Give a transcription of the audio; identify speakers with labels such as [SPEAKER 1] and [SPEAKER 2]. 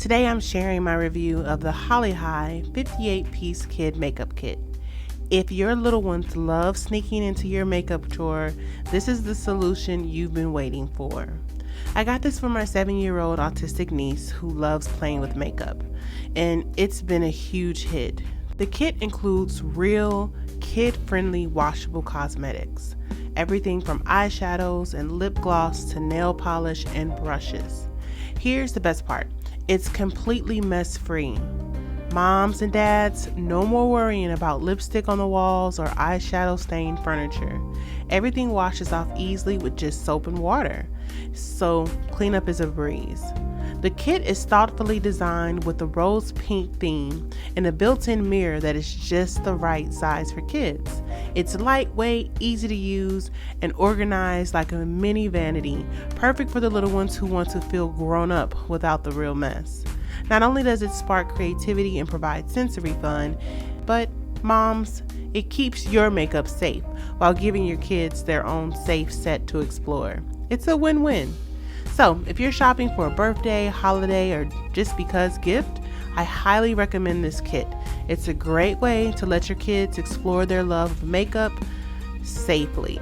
[SPEAKER 1] Today I'm sharing my review of the Hollyhi 58-piece kid makeup kit. If your little ones love sneaking into your makeup drawer, this is the solution you've been waiting for. I got this for my 7-year-old autistic niece who loves playing with makeup, and it's been a huge hit. The kit includes real, kid-friendly washable cosmetics, everything from eyeshadows and lip gloss to nail polish and brushes. Here's the best part. It's completely mess-free. Moms and dads, no more worrying about lipstick on the walls or eyeshadow stained furniture. Everything washes off easily with just soap and water, so cleanup is a breeze. The kit is thoughtfully designed with a rose pink theme and a built-in mirror that is just the right size for kids. It's lightweight, easy to use, and organized like a mini vanity, perfect for the little ones who want to feel grown up without the real mess. Not only does it spark creativity and provide sensory fun, but moms, it keeps your makeup safe while giving your kids their own safe set to explore. It's a win-win. So, if you're shopping for a birthday, holiday, or just because gift, I highly recommend this kit. It's a great way to let your kids explore their love of makeup safely.